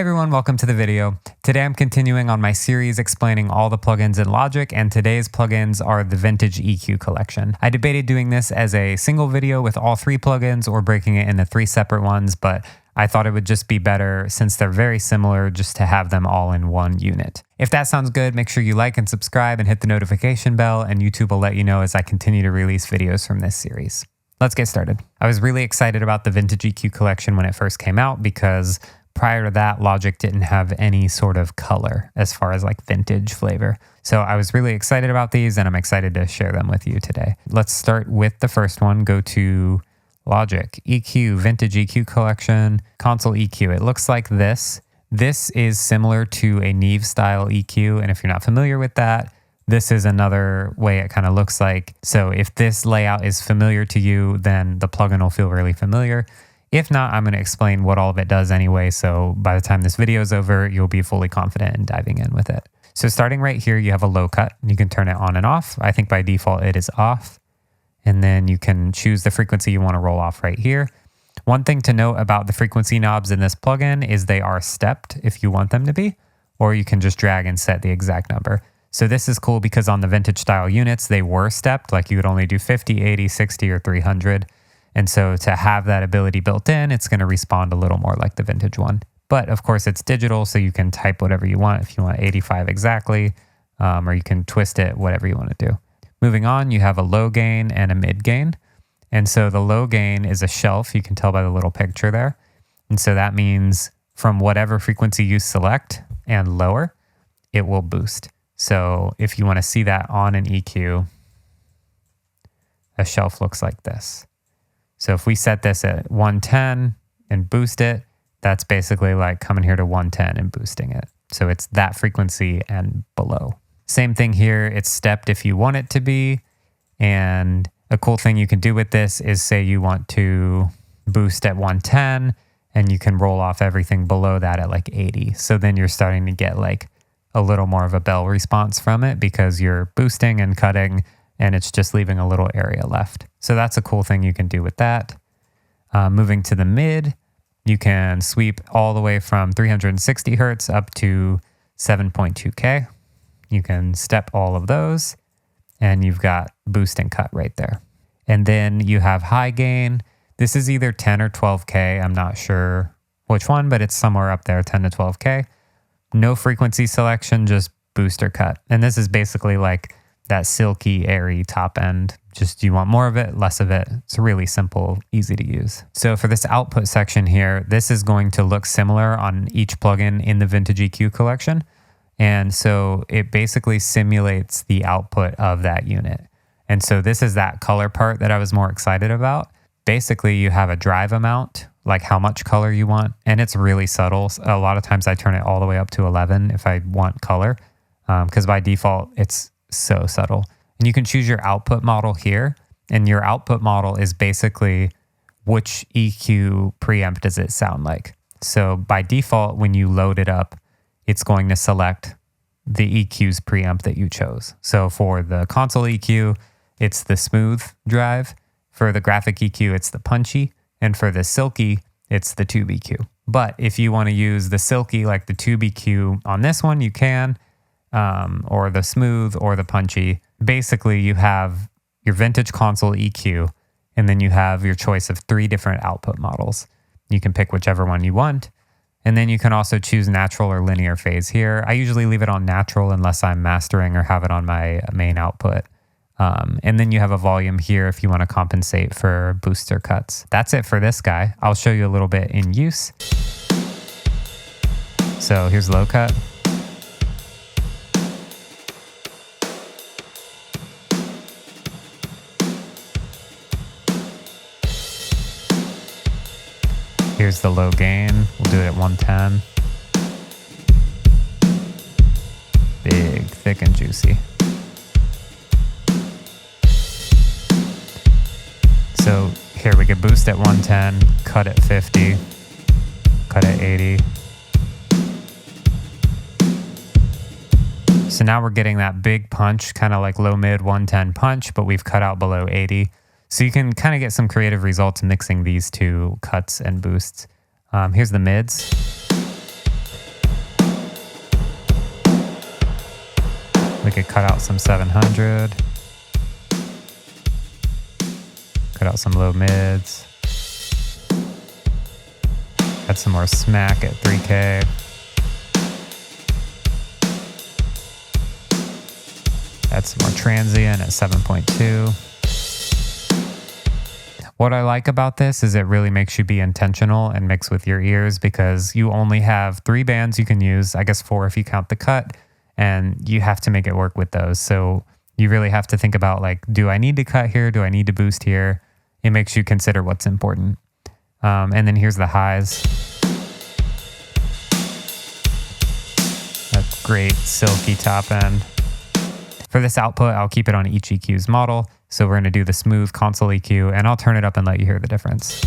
Hey everyone, welcome to the video. Today I'm continuing on my series explaining all the plugins in Logic, and today's plugins are the Vintage EQ collection. I debated doing this as a single video with all three plugins or breaking it into three separate ones, but I thought it would just be better since they're very similar just to have them all in one unit. If that sounds good, make sure you like and subscribe and hit the notification bell, and YouTube will let you know as I continue to release videos from this series. Let's get started. I was really excited about the Vintage EQ collection when it first came out because prior to that, Logic didn't have any sort of color as far as like vintage flavor. So I was really excited about these and I'm excited to share them with you today. Let's start with the first one. Go to Logic, EQ, Vintage EQ collection, console EQ. It looks like this. This is similar to a Neve style EQ. And if you're not familiar with that, this is another way it kind of looks like. So if this layout is familiar to you, then the plugin will feel really familiar. If not, I'm going to explain what all of it does anyway, so by the time this video is over, you'll be fully confident in diving in with it. So starting right here, you have a low cut. You can turn it on and off. I think by default it is off. And then you can choose the frequency you want to roll off right here. One thing to note about the frequency knobs in this plugin is they are stepped if you want them to be, or you can just drag and set the exact number. So this is cool because on the vintage style units, they were stepped, like you would only do 50, 80, 60, or 300. And so to have that ability built in, it's going to respond a little more like the vintage one. But of course it's digital, so you can type whatever you want. If you want 85 exactly, or you can twist it, whatever you want to do. Moving on, you have a low gain and a mid gain. And so the low gain is a shelf. You can tell by the little picture there. And so that means from whatever frequency you select and lower, it will boost. So if you want to see that on an EQ, a shelf looks like this. So if we set this at 110 and boost it, that's basically like coming here to 110 and boosting it. So it's that frequency and below. Same thing here, it's stepped if you want it to be. And a cool thing you can do with this is say you want to boost at 110 and you can roll off everything below that at like 80. So then you're starting to get like a little more of a bell response from it because you're boosting and cutting and it's just leaving a little area left. So that's a cool thing you can do with that. Moving to the mid, you can sweep all the way from 360 hertz up to 7.2K. You can step all of those and you've got boost and cut right there. And then you have high gain. This is either 10 or 12K. I'm not sure which one, but it's somewhere up there, 10 to 12K. No frequency selection, just boost or cut. And this is basically like that silky, airy top end. Just you want more of it, less of it. It's really simple, easy to use. So for this output section here, this is going to look similar on each plugin in the Vintage EQ collection. And so it basically simulates the output of that unit. And so this is that color part that I was more excited about. Basically, you have a drive amount, like how much color you want, and it's really subtle. A lot of times I turn it all the way up to 11 if I want color, because by default, it's so subtle. And you can choose your output model here, and your output model is basically which EQ preamp does it sound like. So by default, when you load it up, it's going to select the EQ's preamp that you chose. So for the console EQ, it's the smooth drive. For the graphic EQ, it's the punchy. And for the silky, it's the tube EQ. But if you want to use the silky, like the tube EQ on this one, you can, or the smooth or the punchy. Basically, you have your vintage console EQ, and then you have your choice of 3 different output models. You can pick whichever one you want. And then you can also choose natural or linear phase here. I usually leave it on natural unless I'm mastering or have it on my main output. And then you have a volume here if you want to compensate for booster cuts. That's it for this guy. I'll show you a little bit in use. So here's low cut. Here's the low gain. We'll do it at 110. Big, thick, and juicy. So here we could boost at 110, cut at 50, cut at 80. So now we're getting that big punch, kind of like low mid 110 punch, but we've cut out below 80. So you can kind of get some creative results mixing these two cuts and boosts. Here's the mids. We could cut out some 700. Cut out some low mids. Add some more smack at 3K. Add some more transient at 7.2. What I like about this is it really makes you be intentional and mix with your ears, because you only have 3 bands you can use, I guess 4 if you count the cut, and you have to make it work with those. So you really have to think about, like, do I need to cut here? Do I need to boost here? It makes you consider what's important. And then here's the highs. A great silky top end. For this output, I'll keep it on each EQ's model. So we're going to do the smooth console EQ, and I'll turn it up and let you hear the difference.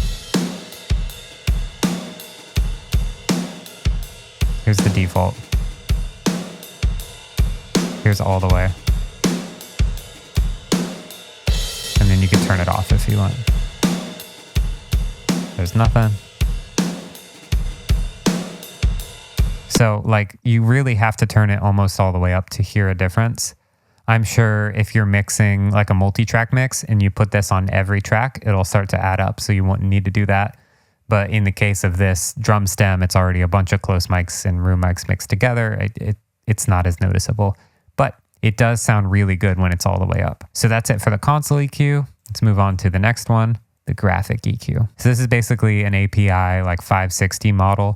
Here's the default. Here's all the way. And then you can turn it off if you want. There's nothing. So, like, you really have to turn it almost all the way up to hear a difference. I'm sure if you're mixing like a multi-track mix and you put this on every track, it'll start to add up, so you won't need to do that. But in the case of this drum stem, it's already a bunch of close mics and room mics mixed together. It's not as noticeable, but it does sound really good when it's all the way up. So that's it for the console EQ. Let's move on to the next one, the graphic EQ. So this is basically an API like 560 model.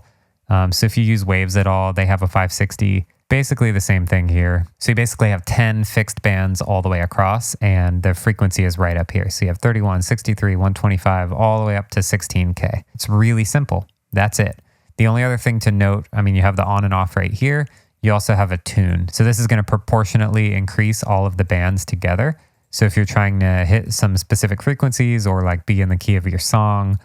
So if you use Waves at all, they have a 560. Basically the same thing here. So you basically have 10 fixed bands all the way across, and the frequency is right up here. So you have 31, 63, 125, all the way up to 16K. It's really simple. That's it. The only other thing to note, I mean, you have the on and off right here. You also have a tune. So this is going to proportionately increase all of the bands together. So if you're trying to hit some specific frequencies or like be in the key of your song,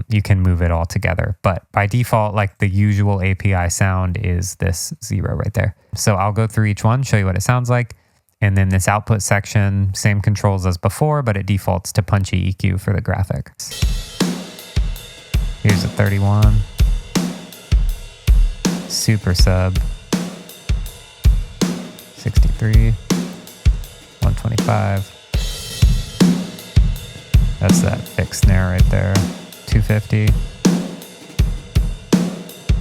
you can move it all together. But by default, like the usual API sound is this 0 right there. So I'll go through each one, show you what it sounds like. And then this output section, same controls as before, but it defaults to punchy EQ for the graphic. Here's a 31. Super sub. 63. 125. That's that fixed snare right there. 250,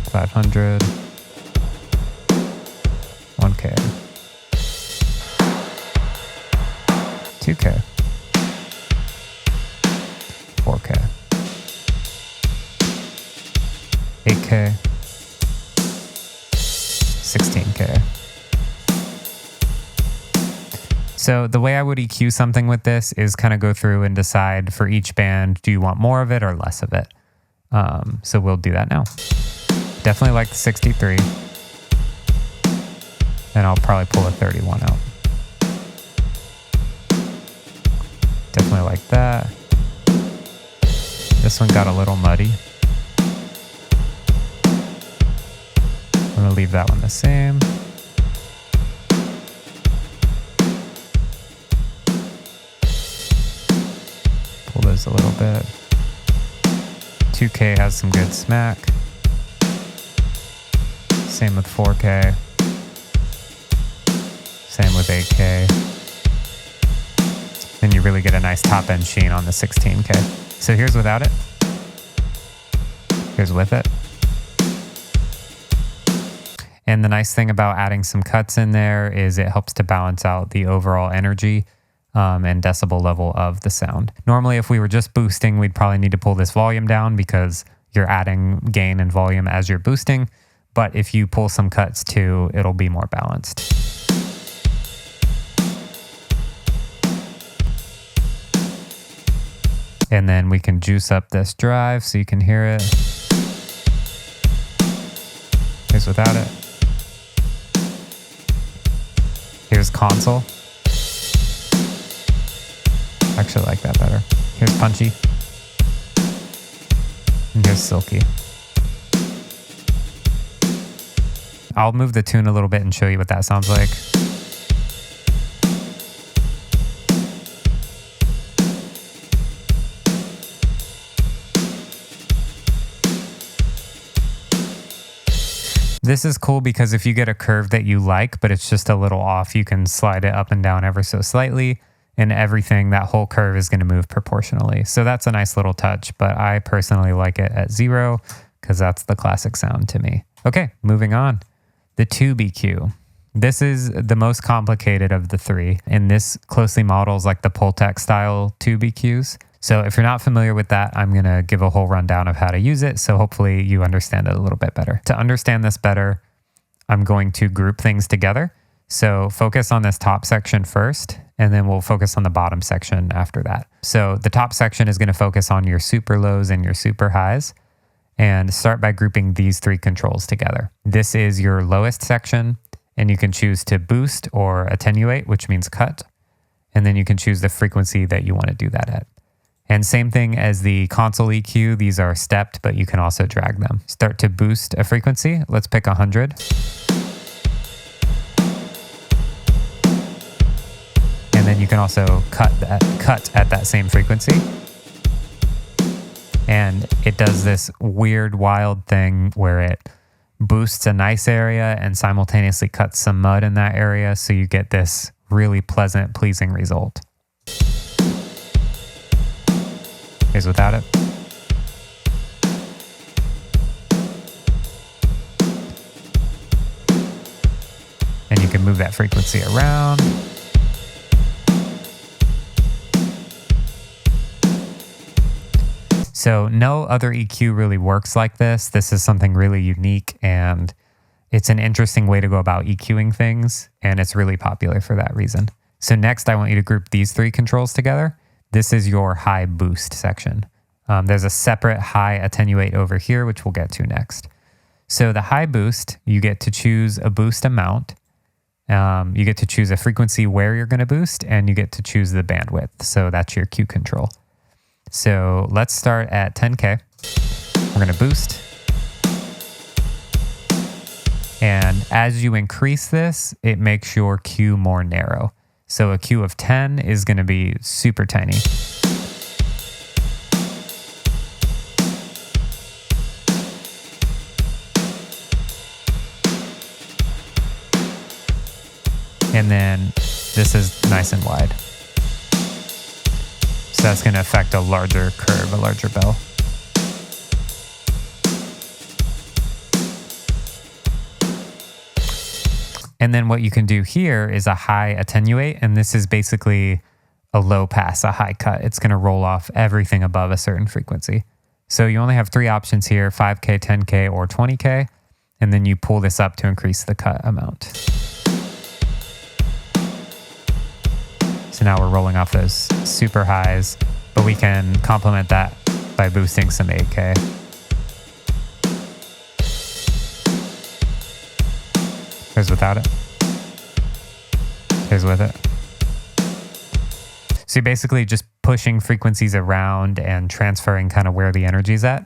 500, 1K, 2K, 4K, 8K, 16K. So the way I would EQ something with this is kind of go through and decide for each band, do you want more of it or less of it? So we'll do that now. Definitely like the 63. And I'll probably pull a 31 out. Definitely like that. This one got a little muddy. I'm gonna leave that one the same. A little bit. 2K has some good smack. Same with 4K. Same with 8K. Then you really get a nice top end sheen on the 16K. So here's without it. Here's with it. And the nice thing about adding some cuts in there is it helps to balance out the overall energy and decibel level of the sound. Normally, if we were just boosting, we'd probably need to pull this volume down because you're adding gain and volume as you're boosting. But if you pull some cuts too, it'll be more balanced. And then we can juice up this drive so you can hear it. Here's without it. Here's console. Actually like that better. Here's punchy. And here's silky. I'll move the tune a little bit and show you what that sounds like. This is cool because if you get a curve that you like, but it's just a little off, you can slide it up and down ever so slightly, and everything, that whole curve is going to move proportionally. So that's a nice little touch, but I personally like it at 0 because that's the classic sound to me. Okay, moving on. The tube EQ. This is the most complicated of the three, and this closely models like the Pultec style tube EQs. So if you're not familiar with that, I'm going to give a whole rundown of how to use it. So hopefully you understand it a little bit better. To understand this better, I'm going to group things together. So focus on this top section first, and then we'll focus on the bottom section after that. So the top section is going to focus on your super lows and your super highs, and start by grouping these three controls together. This is your lowest section, and you can choose to boost or attenuate, which means cut. And then you can choose the frequency that you want to do that at. And same thing as the console EQ, these are stepped, but you can also drag them. Start to boost a frequency. Let's pick 100. And then you can also cut at that same frequency. And it does this weird, wild thing where it boosts a nice area and simultaneously cuts some mud in that area. So you get this really pleasant, pleasing result. Here's without it. And you can move that frequency around. So no other EQ really works like this. This is something really unique, and it's an interesting way to go about EQing things, and it's really popular for that reason. So next, I want you to group these three controls together. This is your high boost section. There's a separate high attenuate over here, which we'll get to next. So the high boost, you get to choose a boost amount. You get to choose a frequency where you're going to boost, and you get to choose the bandwidth. So that's your Q control. So let's start at 10K. We're going to boost. And as you increase this, it makes your Q more narrow. So a Q of 10 is going to be super tiny. And then this is nice and wide. So that's going to affect a larger curve, a larger bell. And then what you can do here is a high attenuate, and this is basically a low pass, a high cut. It's going to roll off everything above a certain frequency. So you only have three options here, 5K, 10K, or 20K, and then you pull this up to increase the cut amount. So now we're rolling off those super highs, but we can complement that by boosting some 8K. Here's without it. Here's with it. So you're basically just pushing frequencies around and transferring kind of where the energy's at.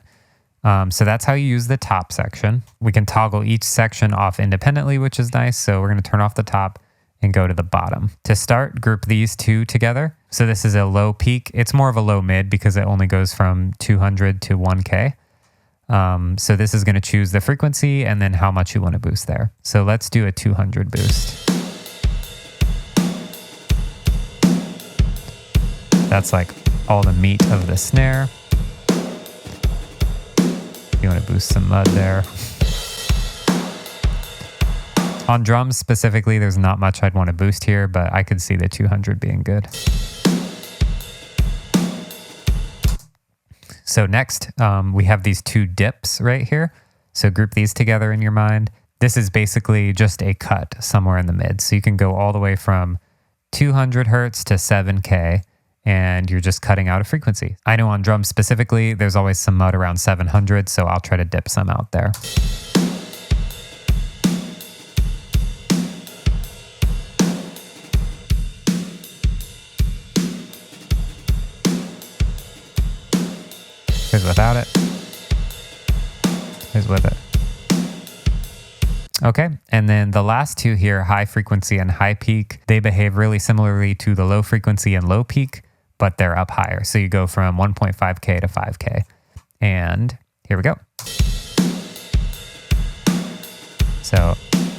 So that's how you use the top section. We can toggle each section off independently, which is nice. So we're going to turn off the top and go to the bottom. To start, group these two together. So this is a low peak. It's more of a low mid because it only goes from 200 to 1K. So this is going to choose the frequency and then how much you want to boost there. So let's do a 200 boost. That's like all the meat of the snare. You want to boost some mud there. On drums specifically, there's not much I'd want to boost here, but I could see the 200 being good. So next, we have these two dips right here. So group these together in your mind. This is basically just a cut somewhere in the mid. So you can go all the way from 200 hertz to 7K, and you're just cutting out a frequency. I know on drums specifically, there's always some mud around 700, so I'll try to dip some out there. Here's without it. Here's with it. Okay, and then the last two here, high frequency and high peak, they behave really similarly to the low frequency and low peak, but they're up higher. So you go from 1.5K to 5K. And here we go. So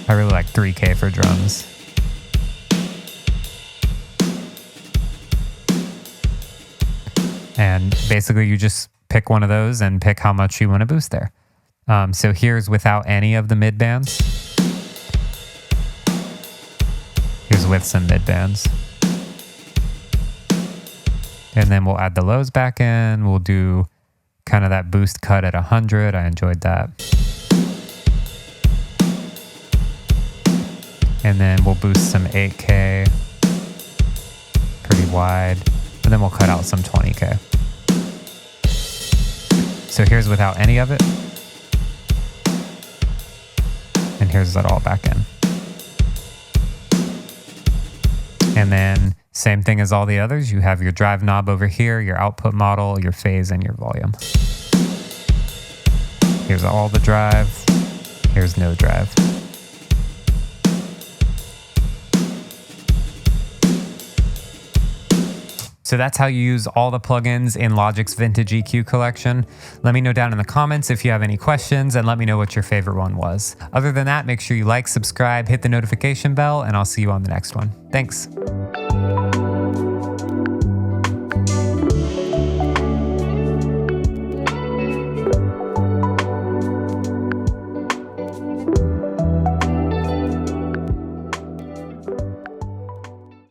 I really like 3K for drums. And basically you just pick one of those and pick how much you want to boost there. So here's without any of the mid bands. Here's with some mid bands. And then we'll add the lows back in. We'll do kind of that boost cut at 100. I enjoyed that. And then we'll boost some 8K, pretty wide. And then we'll cut out some 20K. So here's without any of it. And here's it all back in. And then same thing as all the others. You have your drive knob over here, your output model, your phase, and your volume. Here's all the drive. Here's no drive. So that's how you use all the plugins in Logic's Vintage EQ collection. Let me know down in the comments if you have any questions, and let me know what your favorite one was. Other than that, make sure you like, subscribe, hit the notification bell, and I'll see you on the next one. Thanks.